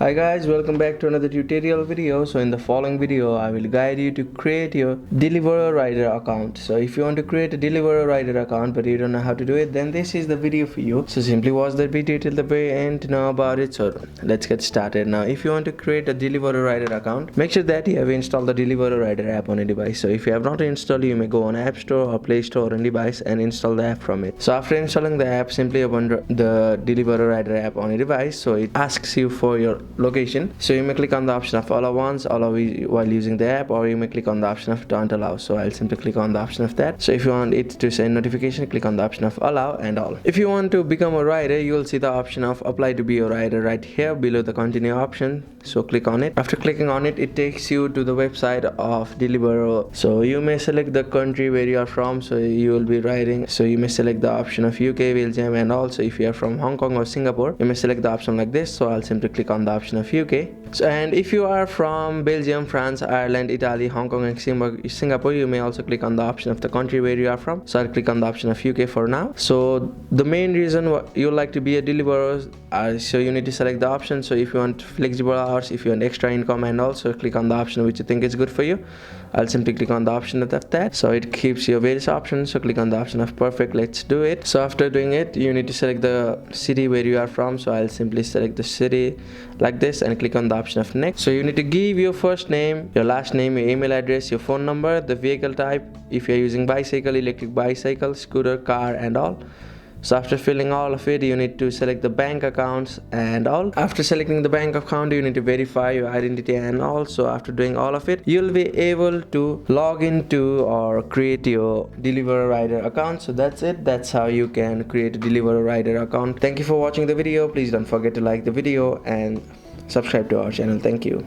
Hi guys, welcome back to another tutorial video. So in the following video I will guide you to create your Deliveroo rider account. So if you want to create a Deliveroo rider account but you don't know how to do it, then this is the video for you. So simply watch that video till the very end to know about it. So let's get started. Now if you want to create a Deliveroo rider account, make sure that you have installed the Deliveroo rider app on a device. So if you have not installed, you may go on App Store or Play Store on device and install the app from it. So after installing the app, simply open the Deliveroo rider app on a device. So it asks you for your location, so you may click on the option of allow once, allow while using the app, or you may click on the option of don't allow. So I'll simply click on the option of that. So if you want it to send notification, click on the option of allow and all. If you want to become a rider, you will see the option of apply to be a rider right here below the continue option. So click on it. After clicking on it, it takes you to the website of Deliveroo. So you may select the country where you are from, so you will be riding. So you may select the option of UK, Belgium, and also if you are from Hong Kong or Singapore, you may select the option like this. So I'll simply click on the option of UK. So, and if you are from Belgium, France, Ireland, Italy, Hong Kong, and Singapore, you may also click on the option of the country where you are from. So I'll click on the option of UK for now. So the main reason you like to be a deliverer, so you need to select the option. So if you want flexible hours, if you want extra income, and also click on the option which you think is good for you. I'll simply click on the option of that. So it keeps your various options. So click on the option of perfect. Let's do it. So after doing it, you need to select the city where you are from. So I'll simply select the city like this and click on the option of next. So you need to give your first name, your last name, your email address, your phone number, the vehicle type, if you're using bicycle, electric bicycle, scooter, car, and all. So after filling all of it, you need to select the bank accounts and all. After selecting the bank account, you need to verify your identity and all. So after doing all of it, you'll be able to log into or create your Deliveroo rider account. So that's it. That's how you can create a Deliveroo rider account. Thank you for watching the video. Please don't forget to like the video and subscribe to our channel. Thank you.